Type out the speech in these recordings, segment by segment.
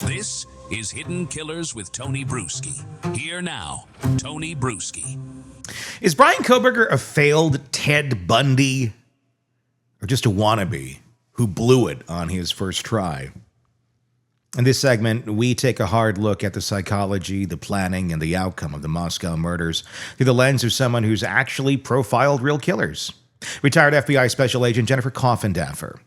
This is Hidden Killers with Tony Bruschi. Here now, Tony Bruschi. Is Bryan Kohberger a failed Ted Bundy or just a wannabe who blew it on his first try? In this segment, we take a hard look at the psychology, the planning, and the outcome of the Moscow murders through the lens of someone who's actually profiled real killers. Retired FBI Special Agent Jennifer Coffindaffer.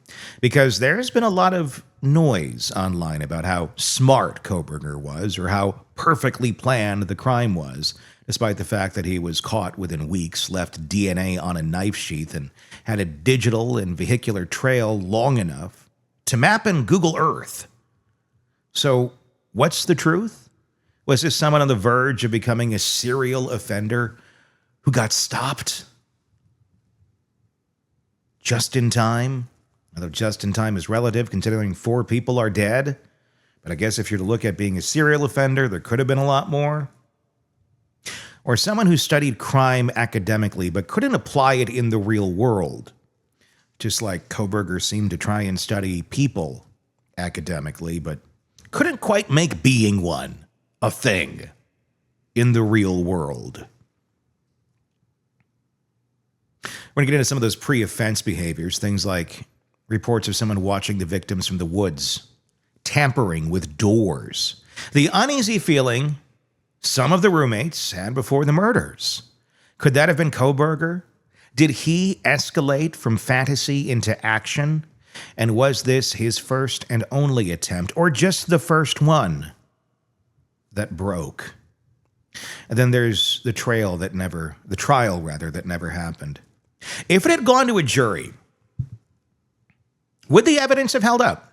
Because there's been a lot of noise online about how smart Kohberger was or how perfectly planned the crime was, despite the fact that he was caught within weeks, left DNA on a knife sheath, and had a digital and vehicular trail long enough to map in Google Earth. So, what's the truth? Was this someone on the verge of becoming a serial offender who got stopped just in time? Although just in time is relative, considering 4 people are dead. But I guess if you're to look at being a serial offender, there could have been a lot more. Or someone who studied crime academically but couldn't apply it in the real world. Just like Kohberger seemed to try and study people academically, but couldn't quite make being one a thing in the real world. We're going to get into some of those pre-offense behaviors, things like reports of someone watching the victims from the woods, tampering with doors, the uneasy feeling some of the roommates had before the murders. Could that have been Kohberger? Did he escalate from fantasy into action? And was this his first and only attempt, or just the first one that broke? And then there's the trial that never happened. If it had gone to a jury, would the evidence have held up?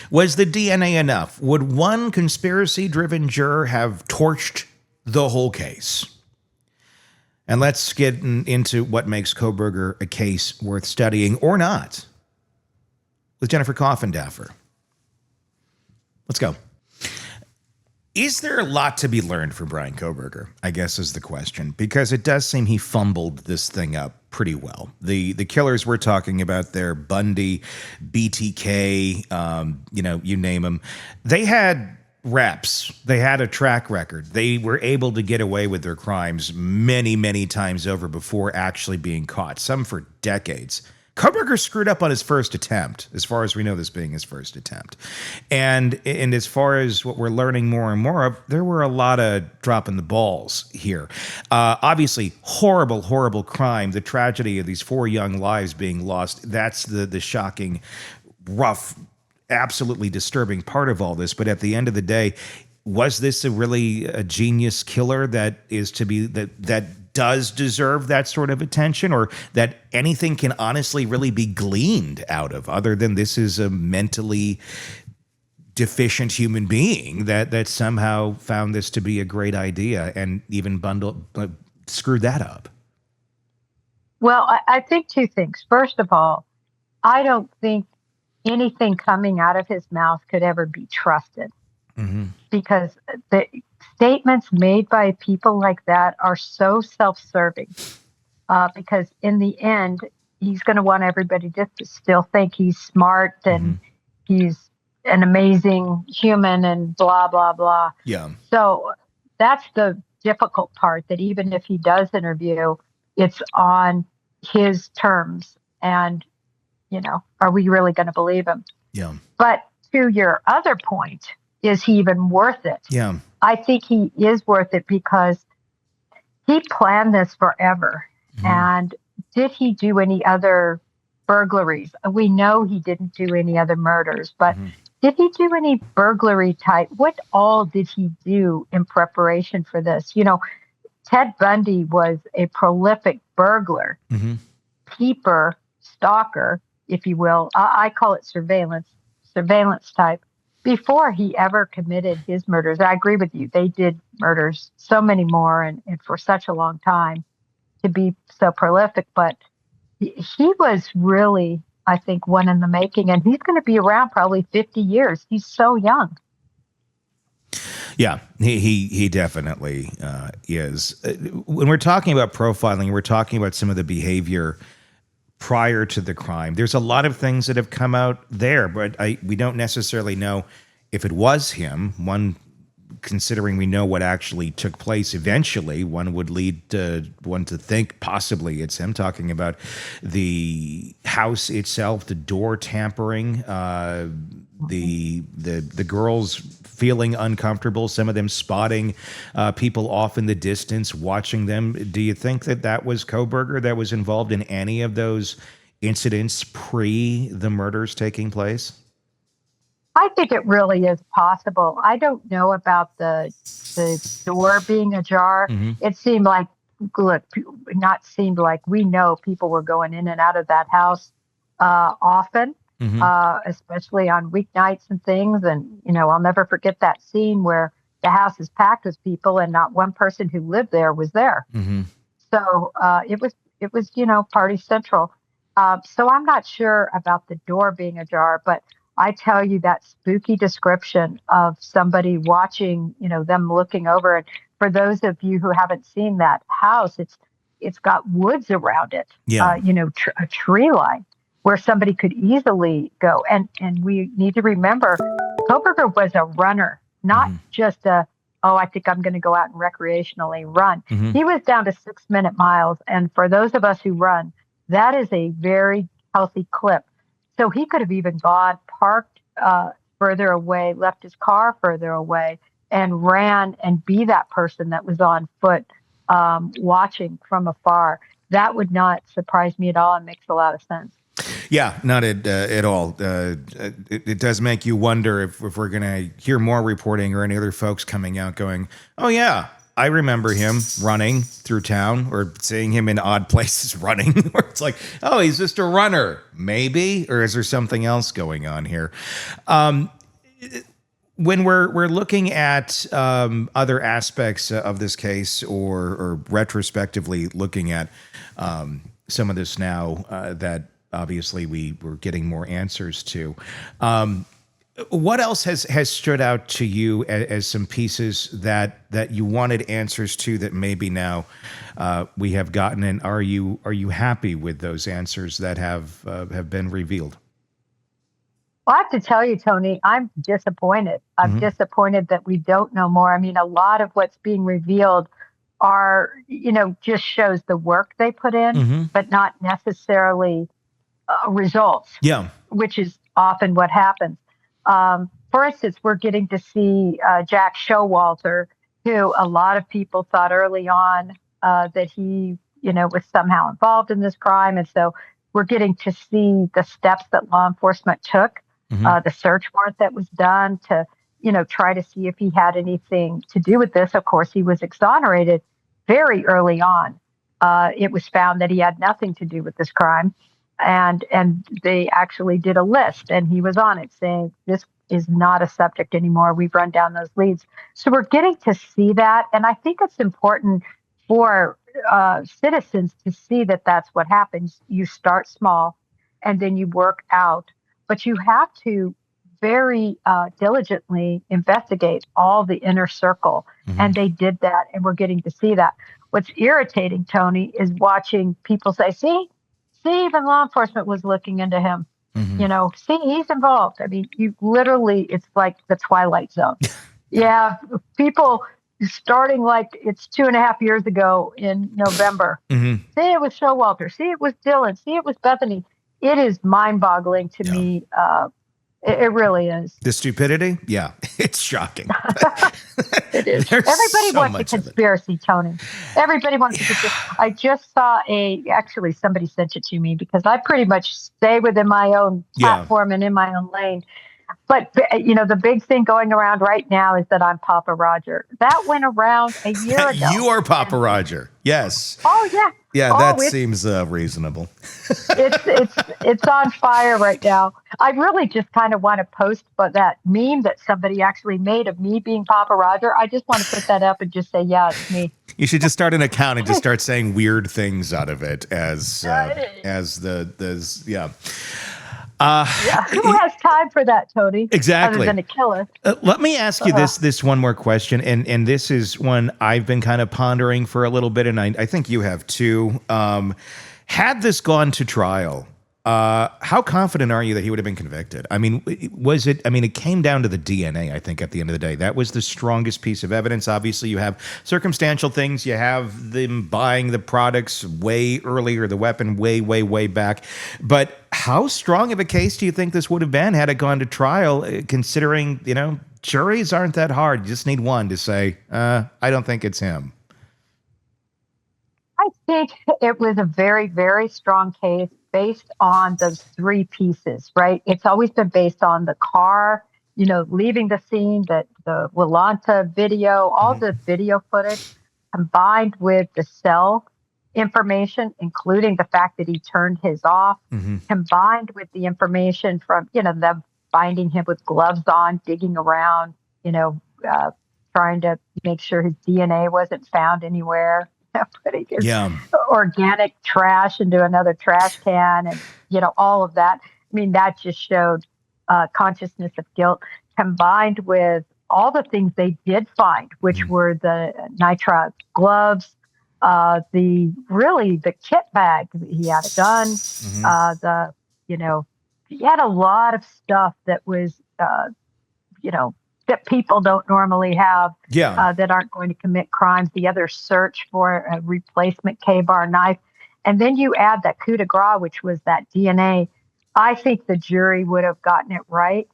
Was the DNA enough? Would one conspiracy-driven juror have torched the whole case? And let's get into what makes Kohberger a case worth studying or not with Jennifer Coffindaffer. Let's go. Is there a lot to be learned from Bryan Kohberger, I guess is the question, because it does seem he fumbled this thing up pretty well. The killers we're talking about there, Bundy, BTK, you name them, they had reps. They had a track record. They were able to get away with their crimes many, many times over before actually being caught, some for decades. Kohberger screwed up on his first attempt, as far as we know this being his first attempt. And as far as what we're learning more and more of, there were a lot of dropping the balls here. Obviously, horrible, horrible crime. The tragedy of these 4 young lives being lost, that's the shocking, rough, absolutely disturbing part of all this. But at the end of the day, was this a genius killer that is to be that does deserve that sort of attention, or that anything can honestly really be gleaned out of, other than this is a mentally deficient human being that somehow found this to be a great idea and even screwed that up? Well, I think 2 things. First of all, I don't think anything coming out of his mouth could ever be trusted. Mm-hmm. Because the statements made by people like that are so self-serving. Because in the end, he's going to want everybody to still think he's smart and he's an amazing human and blah, blah, blah. Yeah. So that's the difficult part, that even if he does interview, it's on his terms. And, are we really going to believe him? Yeah. But to your other point, is he even worth it? Yeah. I think he is worth it because he planned this forever. Mm-hmm. And did he do any other burglaries? We know he didn't do any other murders, but did he do any burglary type? What all did he do in preparation for this? Ted Bundy was a prolific burglar, peeper, stalker, if you will. I call it surveillance type. Before he ever committed his murders. I agree with you. They did murders, so many more, and for such a long time to be so prolific. But he was really, I think, one in the making. And he's going to be around probably 50 years. He's so young. Yeah, he definitely is. When we're talking about profiling, we're talking about some of the behavior prior to the crime. There's a lot of things that have come out there, but we don't necessarily know if it was him, one, considering we know what actually took place eventually, one would lead one to think possibly it's him, talking about the house itself, the door tampering, the girls feeling uncomfortable, some of them spotting people off in the distance, watching them. Do you think that was Kohberger that was involved in any of those incidents pre the murders taking place? I think it really is possible. I don't know about the door being ajar. It seemed like, we know people were going in and out of that house often, especially on weeknights and things. And, I'll never forget that scene where the house is packed with people and not one person who lived there was there. So it was, party central. So I'm not sure about the door being ajar, but I tell you, that spooky description of somebody watching, them looking over it. For those of you who haven't seen that house, it's got woods around it, a tree line where somebody could easily go. And we need to remember, Kohberger was a runner, not just I think I'm going to go out and recreationally run. He was down to 6-minute miles. And for those of us who run, that is a very healthy clip. So he could have even gone, parked further away, left his car further away, and ran and be that person that was on foot watching from afar. That would not surprise me at all and makes a lot of sense. Yeah, not at all. It does make you wonder if we're going to hear more reporting or any other folks coming out going, oh, yeah, I remember him running through town, or seeing him in odd places running, where it's like, oh, he's just a runner, maybe? Or is there something else going on here? When we're looking at other aspects of this case, or retrospectively looking at some of this now that obviously we're getting more answers to, what else has stood out to you as some pieces that you wanted answers to that maybe now we have gotten? And are you happy with those answers that have been revealed? Well, I have to tell you, Tony, I'm disappointed. I'm disappointed that we don't know more. I mean, a lot of what's being revealed are, just shows the work they put in, but not necessarily results. Yeah, which is often what happens. For instance, we're getting to see Jack Showalter, who a lot of people thought early on that he, was somehow involved in this crime. And so we're getting to see the steps that law enforcement took, the search warrant that was done to, try to see if he had anything to do with this. Of course, he was exonerated very early on. It was found that he had nothing to do with this crime. And they actually did a list, and he was on it saying, this is not a subject anymore. We've run down those leads. So we're getting to see that. And I think it's important for citizens to see that that's what happens. You start small and then you work out, but you have to very diligently investigate all the inner circle. And they did that, and we're getting to see that. What's irritating, Tony, is watching people say, see, even law enforcement was looking into him. See, he's involved. I mean, you literally, it's like the Twilight Zone. Yeah, people starting like it's 2.5 years ago in November. See, it was Showalter. See, it was Dylan. See, it was Bethany. It is mind-boggling to me. It really is. The stupidity? Yeah, it's shocking. It is. Everybody wants a conspiracy, Tony. Everybody wants a conspiracy. I just saw actually somebody sent it to me because I pretty much stay within my own platform and in my own lane. But, the big thing going around right now is that I'm Papa Roger. That went around a year ago. You are Papa Roger. Yes. Oh, yeah. Yeah, that seems reasonable. It's on fire right now. I really just kind of want to post that meme that somebody actually made of me being Papa Roger. I just want to put that up and just say, yeah, it's me. You should just start an account and just start saying weird things out of it as who has time for that, Tony? Exactly. Other than a killer. Let me ask you this one more question, and this is one I've been kind of pondering for a little bit, and I think you have too. Had this gone to trial, How confident are you that he would have been convicted? I mean, it came down to the DNA, I think, at the end of the day. That was the strongest piece of evidence. Obviously, you have circumstantial things. You have them buying the products way earlier, the weapon way, way, way back. But how strong of a case do you think this would have been had it gone to trial, considering, juries aren't that hard. You just need one to say, I don't think it's him. I think it was a very, very strong case based on those three pieces, right? It's always been based on the car, leaving the scene, the Willanta video, all the video footage combined with the cell information, including the fact that he turned his off, combined with the information from, them finding him with gloves on, digging around, trying to make sure his DNA wasn't found anywhere. Putting his organic trash into another trash can and, all of that. I mean, that just showed consciousness of guilt combined with all the things they did find, which were the nitrile gloves, the kit bag. He had a gun, he had a lot of stuff that was, that people don't normally have, that aren't going to commit crimes. The other search for a replacement K-bar knife. And then you add that coup de grace, which was that DNA. I think the jury would have gotten it right.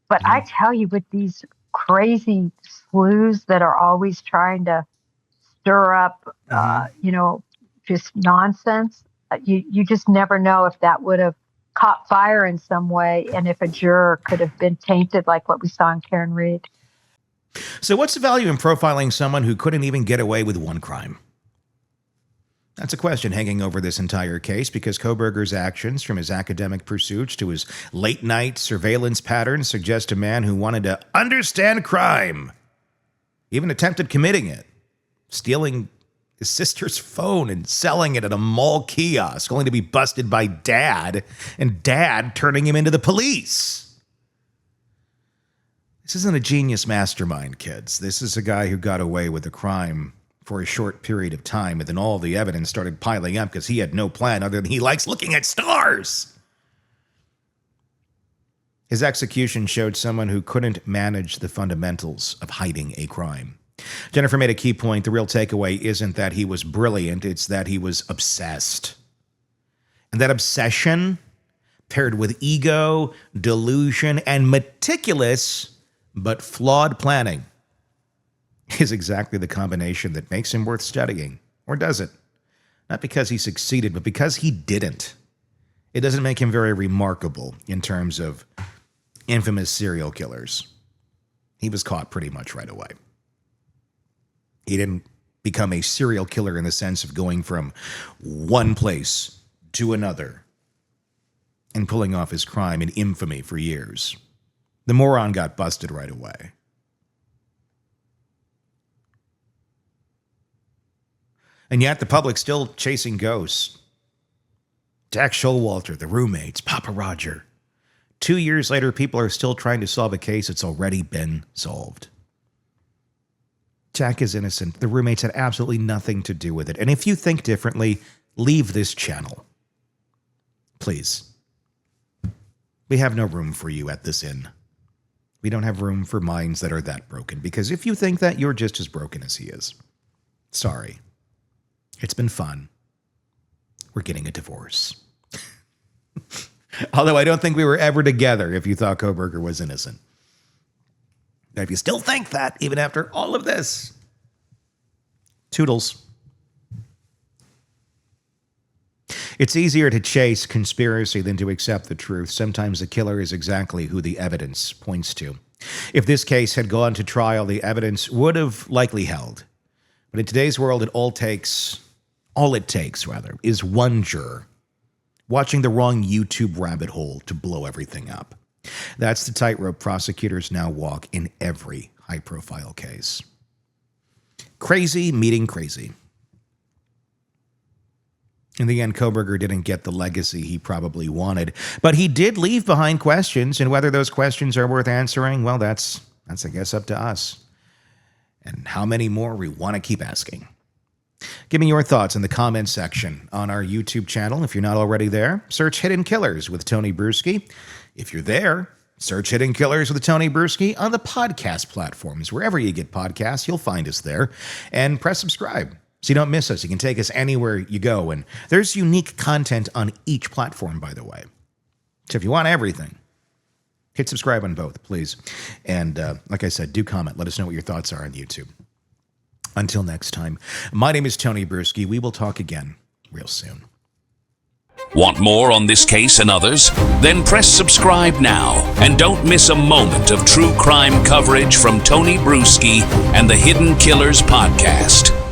But I tell you, with these crazy sleuths that are always trying to stir up, just nonsense, you just never know if that would have caught fire in some way, and if a juror could have been tainted like what we saw in Karen Reed. So what's the value in profiling someone who couldn't even get away with one crime? That's a question hanging over this entire case, because Kohberger's actions, from his academic pursuits to his late-night surveillance patterns, suggest a man who wanted to understand crime, even attempted committing it, stealing his sister's phone and selling it at a mall kiosk, only to be busted by Dad, and Dad turning him into the police. This isn't a genius mastermind, kids. This is a guy who got away with a crime for a short period of time, and then all the evidence started piling up because he had no plan other than he likes looking at stars. His execution showed someone who couldn't manage the fundamentals of hiding a crime. Jennifer made a key point. The real takeaway isn't that he was brilliant, it's that he was obsessed. And that obsession, paired with ego, delusion, and meticulous but flawed planning, is exactly the combination that makes him worth studying. Or does it? Not because he succeeded, but because he didn't. It doesn't make him very remarkable in terms of infamous serial killers. He was caught pretty much right away. He didn't become a serial killer in the sense of going from one place to another and pulling off his crime in infamy for years. The moron got busted right away. And yet the public's still chasing ghosts. Jack Showalter, the roommates, Papa Roger. 2 years later, people are still trying to solve a case that's already been solved. Jack is innocent. The roommates had absolutely nothing to do with it. And if you think differently, leave this channel. Please. We have no room for you at this inn. We don't have room for minds that are that broken, because if you think that, you're just as broken as he is. Sorry. It's been fun. We're getting a divorce. Although I don't think we were ever together if you thought Kohberger was innocent. But if you still think that, even after all of this, toodles. It's easier to chase conspiracy than to accept the truth. Sometimes the killer is exactly who the evidence points to. If this case had gone to trial, the evidence would have likely held. But in today's world, all it takes, is one juror watching the wrong YouTube rabbit hole to blow everything up. That's the tightrope prosecutors now walk in every high-profile case. Crazy meeting crazy. In the end, Kohberger didn't get the legacy he probably wanted, but he did leave behind questions, and whether those questions are worth answering, well, that's I guess, up to us. And how many more we want to keep asking. Give me your thoughts in the comments section on our YouTube channel. If you're not already there, search Hidden Killers with Tony Bruschi. If you're there, search Hidden Killers with Tony Bruschi on the podcast platforms. Wherever you get podcasts, you'll find us there. And press subscribe so you don't miss us. You can take us anywhere you go. And there's unique content on each platform, by the way. So if you want everything, hit subscribe on both, please. And like I said, do comment. Let us know what your thoughts are on YouTube. Until next time, my name is Tony Bruschi. We will talk again real soon. Want more on this case and others? Then press subscribe now and don't miss a moment of true crime coverage from Tony Bruschi and the Hidden Killers podcast.